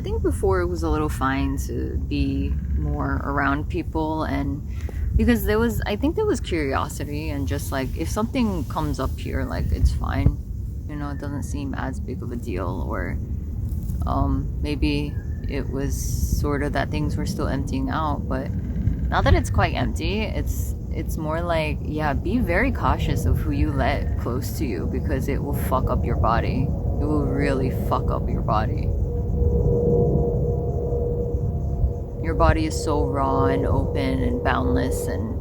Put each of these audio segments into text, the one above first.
think before it was a little fine to be more around people, and because I think there was curiosity, and just like if something comes up here, like it's fine, you know, it doesn't seem as big of a deal. Or maybe it was sort of that things were still emptying out, but now that it's quite empty, it's more like, yeah, be very cautious of who you let close to you, because it will fuck up your body. It will really fuck up your body. Your body is so raw and open and boundless, and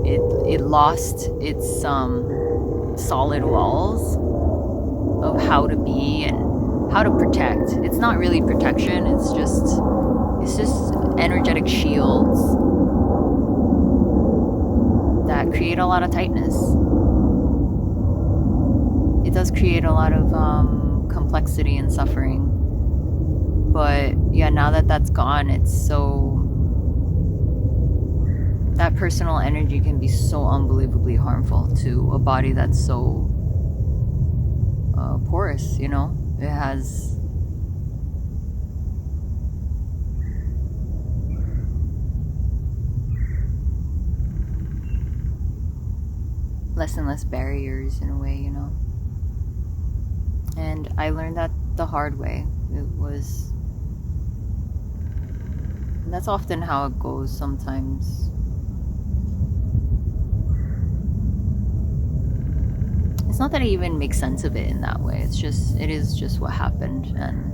it lost its solid walls of how to be and how to protect. It's not really protection, it's just energetic shields that create a lot of tightness. It does create a lot of complexity and suffering. But yeah, now that that's gone, it's so... that personal energy can be so unbelievably harmful to a body that's so porous, you know? It has... less and less barriers in a way, you know? And I learned that the hard way. It was... and that's often how it goes sometimes. It's not that I even make sense of it in that way. It is just what happened. And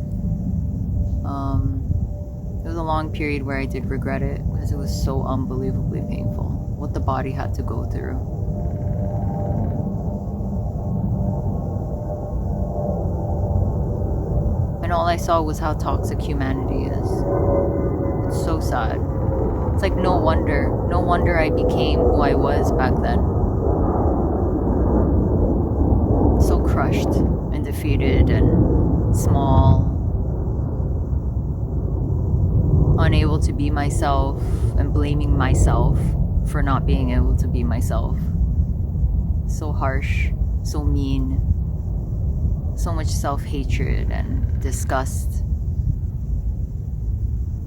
it was a long period where I did regret it, because it was so unbelievably painful what the body had to go through. And all I saw was how toxic humanity is. It's so sad. It's like no wonder I became who I was back then. So crushed and defeated and small. Unable to be myself, and blaming myself for not being able to be myself. So harsh, so mean. So much self-hatred and disgust.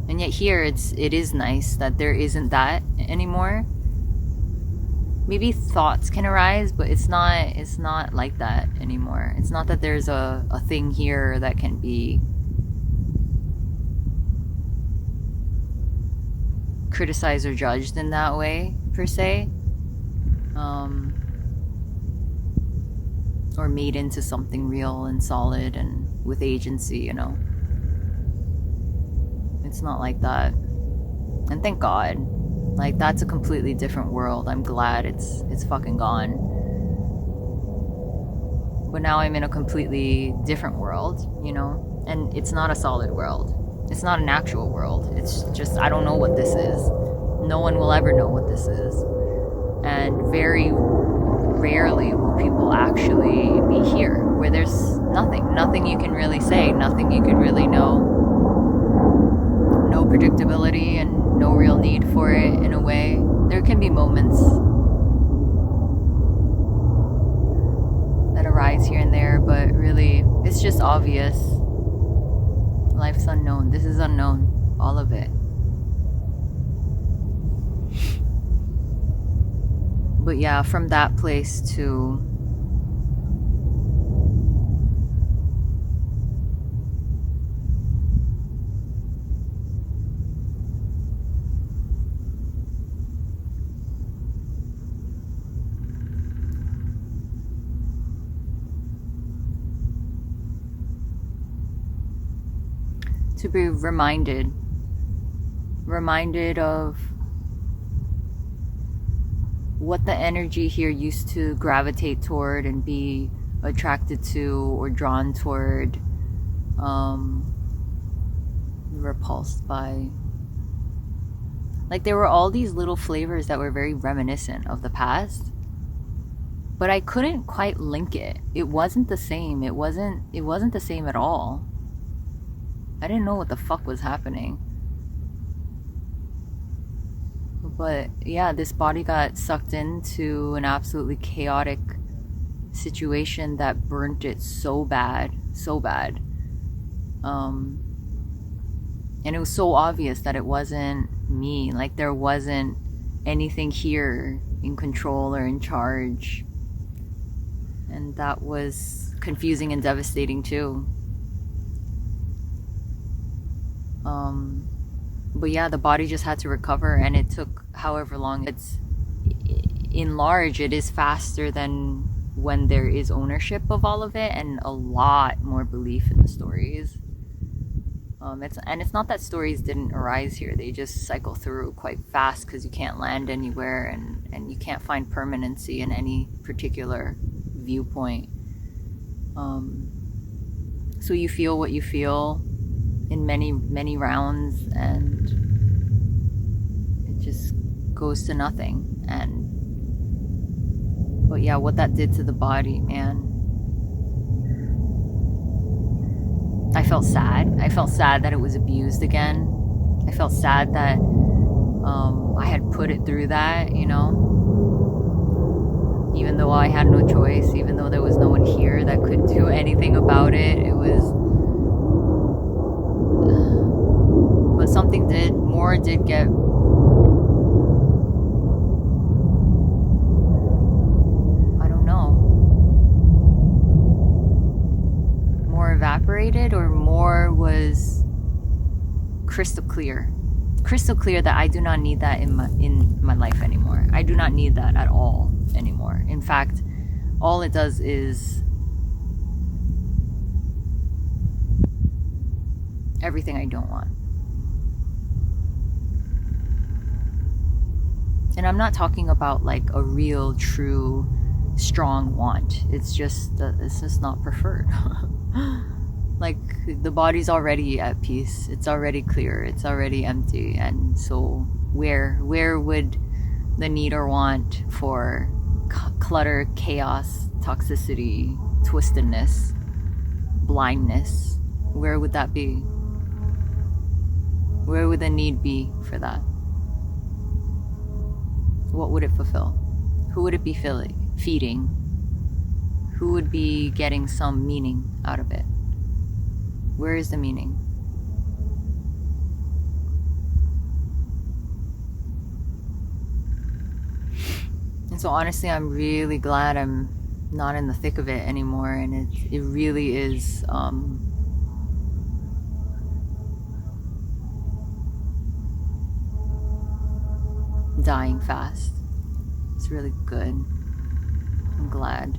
And yet here it is nice that there isn't that anymore. Maybe thoughts can arise, but it's not like that anymore. It's not that there's a thing here that can be criticized or judged in that way, per se. Or made into something real and solid and with agency, you know. It's not like that. And thank God. Like, that's a completely different world. I'm glad it's fucking gone. But now I'm in a completely different world, you know? And it's not a solid world. It's not an actual world. It's just, I don't know what this is. No one will ever know what this is. And very rarely will people actually be here, where there's nothing you can really say, nothing you could really know. No predictability and no real need for it in a way. There can be moments that arise here and there, but really, it's just obvious. Life's unknown. This is unknown. All of it. But yeah, from that place to be reminded of what the energy here used to gravitate toward and be attracted to or drawn toward, repulsed by. Like, there were all these little flavors that were very reminiscent of the past, but I couldn't quite link it. It wasn't the same. It wasn't the same at all. I didn't know what the fuck was happening. But yeah, this body got sucked into an absolutely chaotic situation that burnt it so bad. And it was so obvious that it wasn't me. Like there wasn't anything here in control or in charge. And that was confusing and devastating too. But yeah, the body just had to recover, and it took however long. It's in large, it is faster than when there is ownership of all of it and a lot more belief in the stories. It's not that stories didn't arise here. They just cycle through quite fast because you can't land anywhere, and you can't find permanency in any particular viewpoint. So you feel what you feel in many rounds, and it just goes to nothing. But yeah, what that did to the body, man. I felt sad. I felt sad that it was abused again. I felt sad that I had put it through that, you know, even though I had no choice, even though there was no one here that could do anything about it. It was, but something did get, I don't know, more evaporated, or more was crystal clear that I do not need that in my life anymore. I do not need that at all anymore. In fact, all it does is everything I don't want. And I'm not talking about like a real, true, strong want. It's just not preferred. Like the body's already at peace. It's already clear. It's already empty. And so where would the need or want for clutter, chaos, toxicity, twistedness, blindness, where would that be? Where would the need be for that? What would it fulfill? Who would it be feeding? Who would be getting some meaning out of it? Where is the meaning? And so honestly, I'm really glad I'm not in the thick of it anymore. And it really is dying fast. It's really good. I'm glad.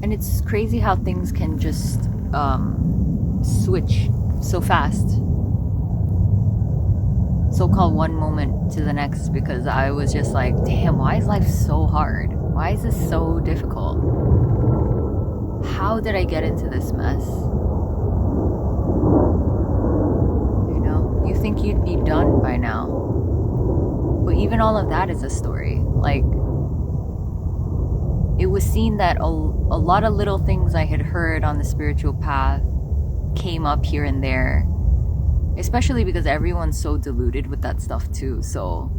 And it's crazy how things can just switch so fast. So-called one moment to the next, because I was just like, damn, why is life so hard? Why is this so difficult? How did I get into this mess? You know, you think you'd be done by now. But even all of that is a story. Like, it was seen that a lot of little things I had heard on the spiritual path came up here and there, especially because everyone's so deluded with that stuff too. So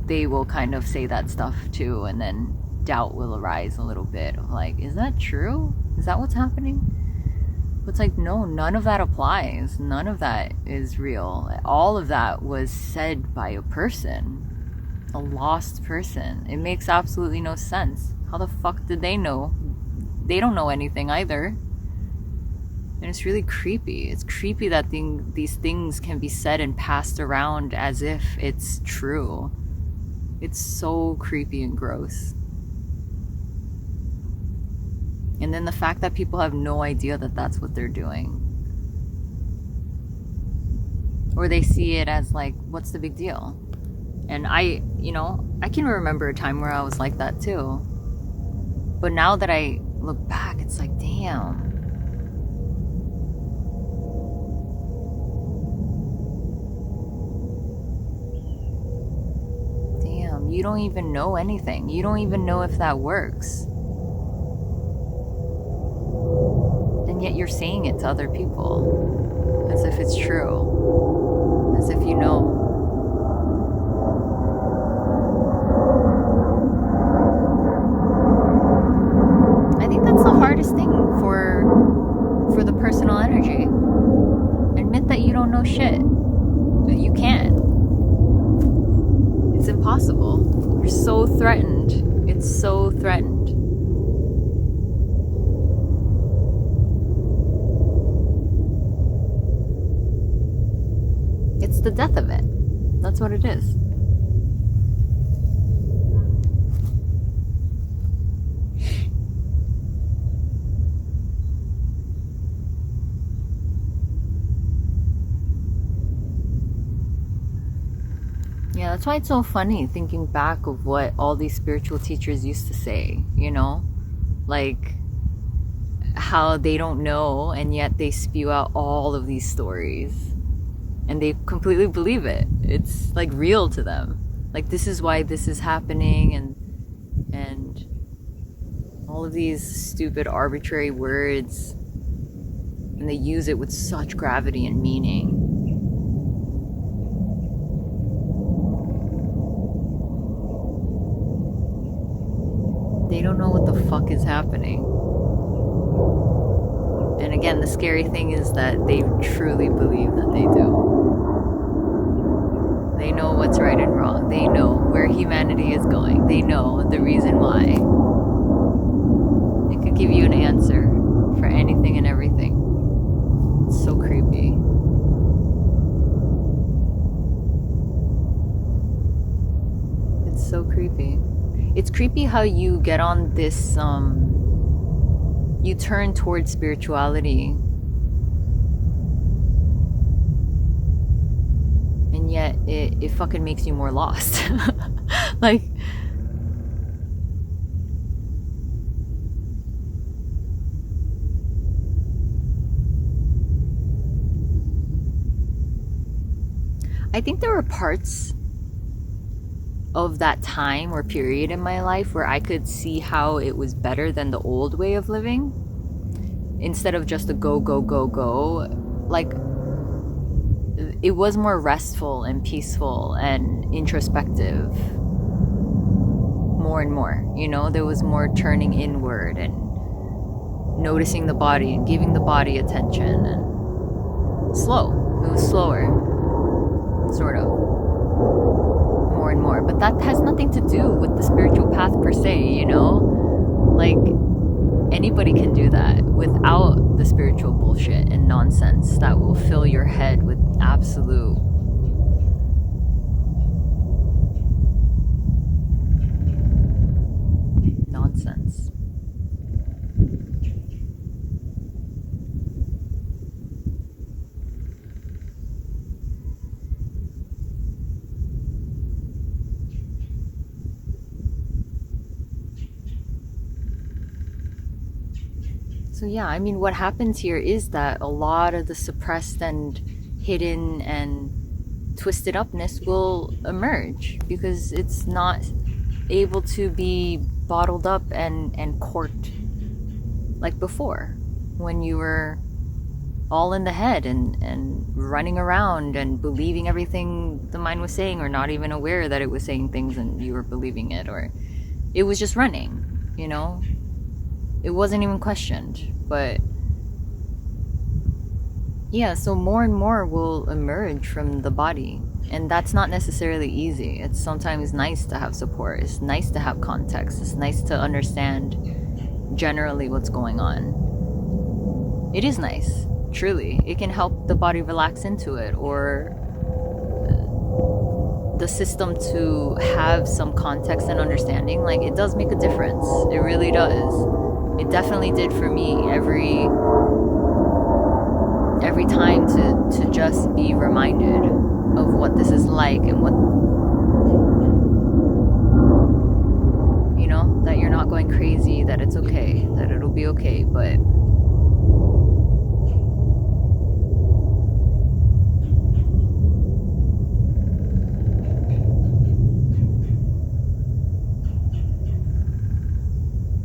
they will kind of say that stuff too, and then doubt will arise a little bit of like, is that true? Is that what's happening? But it's like, no, none of that applies. None of that is real. All of that was said by a person, a lost person. It makes absolutely no sense. How the fuck did they know? They don't know anything either. And it's really creepy. It's creepy that these things can be said and passed around as if it's true. It's so creepy and gross. And then the fact that people have no idea that that's what they're doing. Or they see it as like, what's the big deal? And I can remember a time where I was like that too. But now that I look back, it's like, damn. Damn, you don't even know anything. You don't even know if that works. And yet you're saying it to other people as if it's true, as if you know. I think that's the hardest thing for the personal energy. Admit that you don't know shit. You can't. It's impossible. You're so threatened. It's so threatened. It's the death of it. That's what it is. Yeah, that's why it's so funny thinking back of what all these spiritual teachers used to say, you know? Like how they don't know and yet they spew out all of these stories and they completely believe it. It's like real to them. Like this is why this is happening and all of these stupid arbitrary words, and they use it with such gravity and meaning. They don't know what the fuck is happening. And again, the scary thing is that they truly believe that they do. They know what's right and wrong. They know where humanity is going. They know the reason why. They could give you an answer for anything and everything. It's so creepy. It's so creepy. It's creepy how you get on this, you turn towards spirituality, and yet it fucking makes you more lost. Like, I think there were parts of that time or period in my life where I could see how it was better than the old way of living. Instead of just a go, go, go, go. Like, it was more restful and peaceful and introspective. More and more, you know? There was more turning inward and noticing the body and giving the body attention. And slow. It was slower. Sort of. More and more, but that has nothing to do with the spiritual path per se, you know? Like, anybody can do that without the spiritual bullshit and nonsense that will fill your head with absolute nonsense. So yeah, I mean, what happens here is that a lot of the suppressed and hidden and twisted upness will emerge because it's not able to be bottled up and corked like before, when you were all in the head and running around and believing everything the mind was saying, or not even aware that it was saying things and you were believing it, or it was just running, you know? It wasn't even questioned. But yeah, so more and more will emerge from the body, and that's not necessarily easy. It's sometimes nice to have support. It's nice to have context. It's nice to understand generally what's going on. It is nice, truly. It can help the body relax into it, or the system to have some context and understanding. Like, it does make a difference. It really does. It definitely did for me every time to just be reminded of what this is like, and what, you know, that you're not going crazy, that it's okay, that it'll be okay. But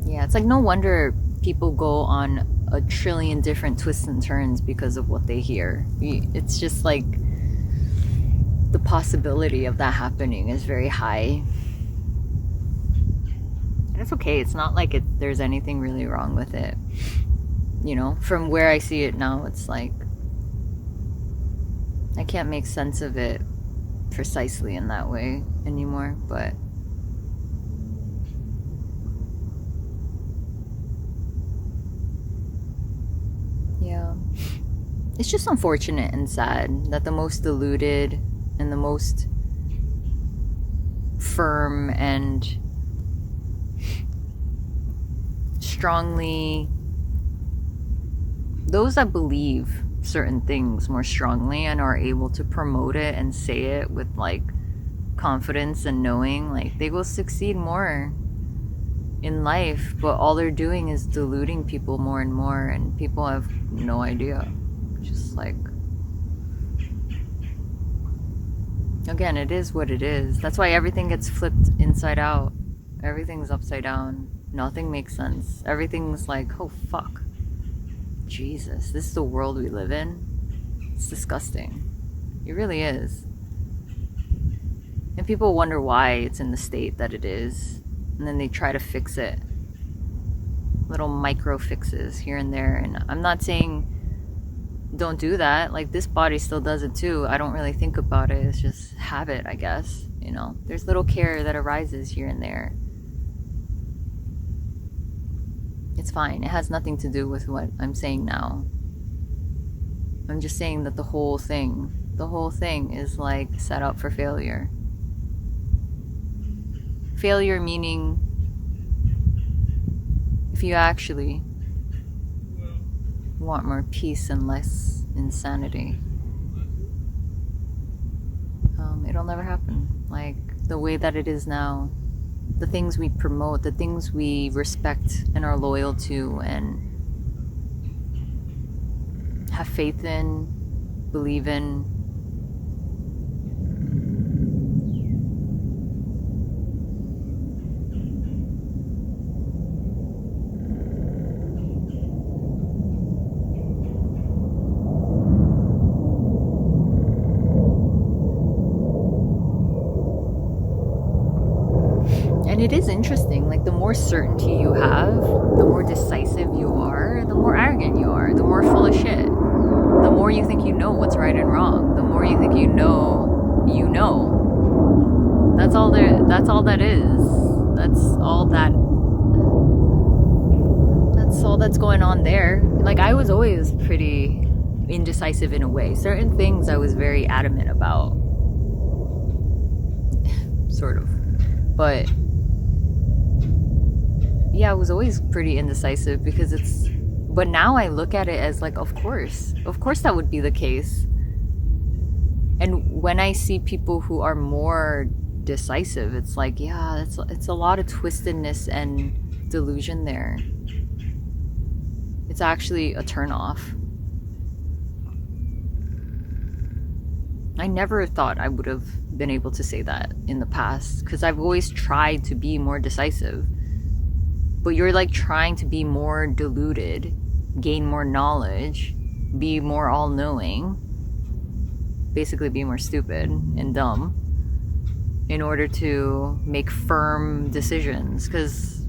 yeah, it's like no wonder people go on a trillion different twists and turns because of what they hear. It's just like the possibility of that happening is very high. And it's okay. It's not like there's anything really wrong with it. You know, from where I see it now, it's like I can't make sense of it precisely in that way anymore, but yeah. It's just unfortunate and sad that the most deluded and the most firm and strongly, those that believe certain things more strongly and are able to promote it and say it with like confidence and knowing, like they will succeed more in life, but all they're doing is deluding people more and more, and people have no idea. Just like, again, it is what it is. That's why everything gets flipped inside out. Everything's upside down. Nothing makes sense. Everything's like, oh fuck, Jesus, this is the world we live in. It's disgusting. It really is. And people wonder why it's in the state that it is, and then they try to fix it. Little micro fixes here and there. And I'm not saying don't do that. Like, this body still does it too. I don't really think about it. It's just habit, I guess. You know, there's little care that arises here and there. It's fine. It has nothing to do with what I'm saying now. I'm just saying that the whole thing is like set up for failure. Failure meaning if you actually want more peace and less insanity, it'll never happen. Like the way that it is now, the things we promote, the things we respect and are loyal to and have faith in, believe in, and it is interesting, like the more certainty you have, the more decisive you are, the more arrogant you are, the more full of shit. The more you think you know what's right and wrong, the more you think you know, you know. That's all there, that's all that is. That's all that's going on there. Like, I was always pretty indecisive in a way. Certain things I was very adamant about. Sort of. But yeah, I was always pretty indecisive because but now I look at it as like, of course that would be the case. And when I see people who are more decisive, it's like, yeah, it's a lot of twistedness and delusion there. It's actually a turnoff. I never thought I would have been able to say that in the past because I've always tried to be more decisive. But you're like trying to be more deluded, gain more knowledge, be more all-knowing, basically be more stupid and dumb in order to make firm decisions. Because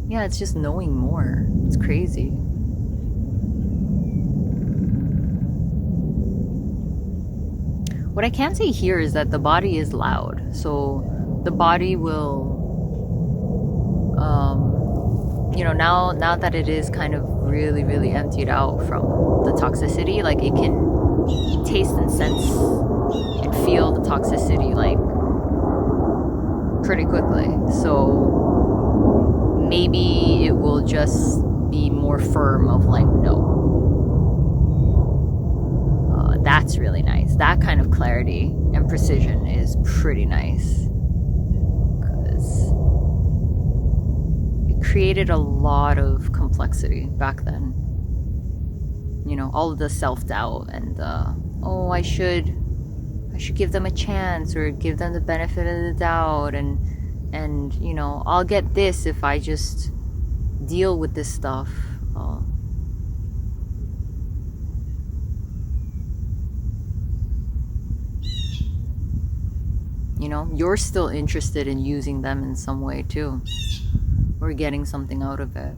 yeah, it's just knowing more. It's crazy. What I can say here is that the body is loud. So the body will, now that it is kind of really, really emptied out from the toxicity, like it can taste and sense and feel the toxicity like pretty quickly. So maybe it will just be more firm of like, no. That's really nice. That kind of clarity. And and precision is pretty nice, because it created a lot of complexity back then. You know, all of the self-doubt and oh, I should give them a chance, or give them the benefit of the doubt, and you know, I'll get this if I just deal with this stuff. You know, you're still interested in using them in some way too, or getting something out of it,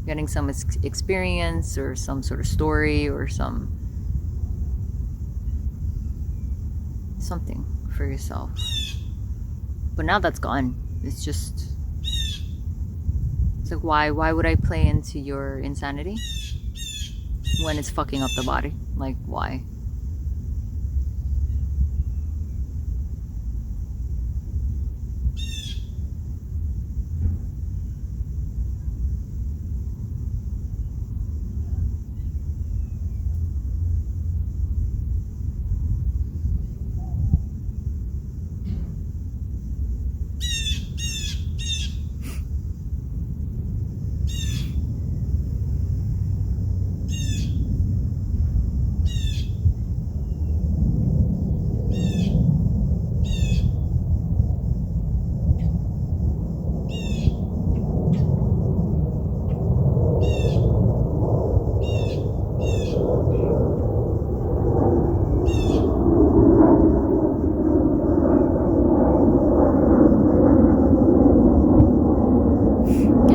getting some experience or some sort of story or something for yourself. But now that's gone. It's like, why would I play into your insanity when it's fucking up the body? Like, why?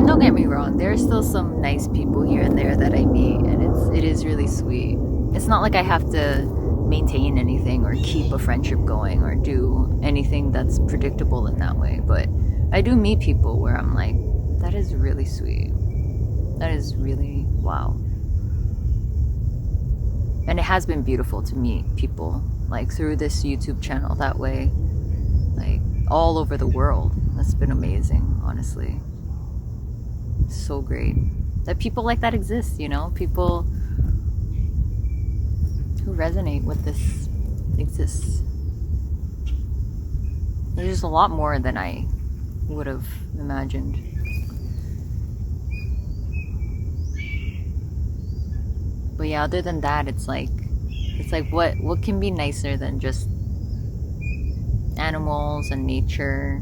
Don't get me wrong, there are still some nice people here and there that I meet, and it is really sweet. It's not like I have to maintain anything or keep a friendship going or do anything that's predictable in that way, but I do meet people where I'm like, that is really sweet. That is really wow. And it has been beautiful to meet people like through this YouTube channel that way, like all over the world. That's been amazing, honestly. So great that people like that exist, you know, people who resonate with this exists. There's just a lot more than I would have imagined. But yeah, other than that, it's like what can be nicer than just animals and nature?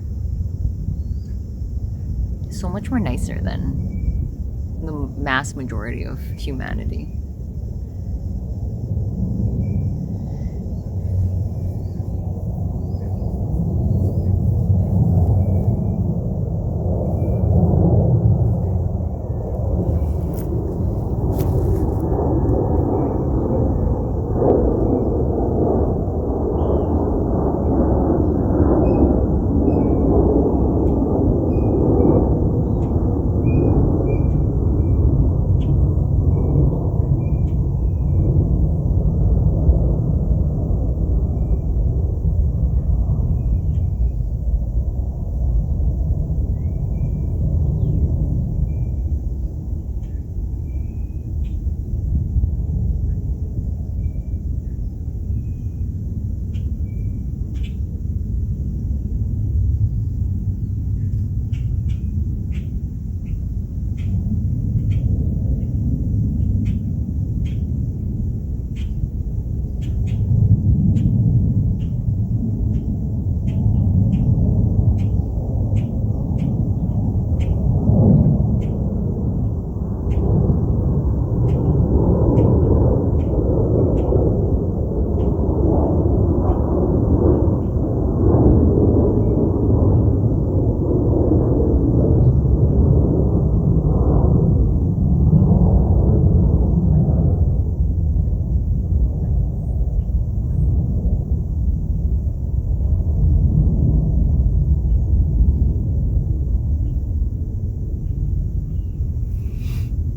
So much more nicer than the mass majority of humanity.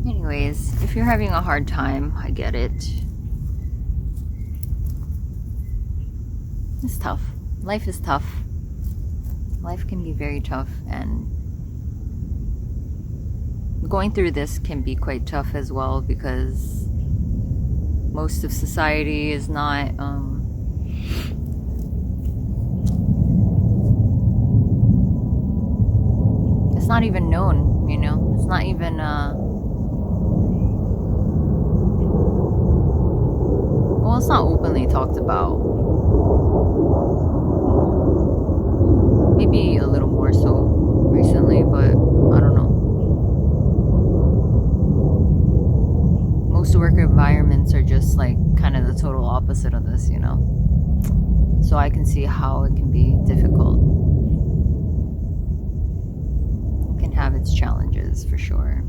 Anyways, if you're having a hard time, I get it. It's tough. Life is tough. Life can be very tough, and going through this can be quite tough as well, because most of society is not it's not even known, you know? It's not even, well, it's not openly talked about. Maybe a little more so recently, but I don't know. Most work environments are just like kind of the total opposite of this, you know? So I can see how it can be difficult. It can have its challenges for sure.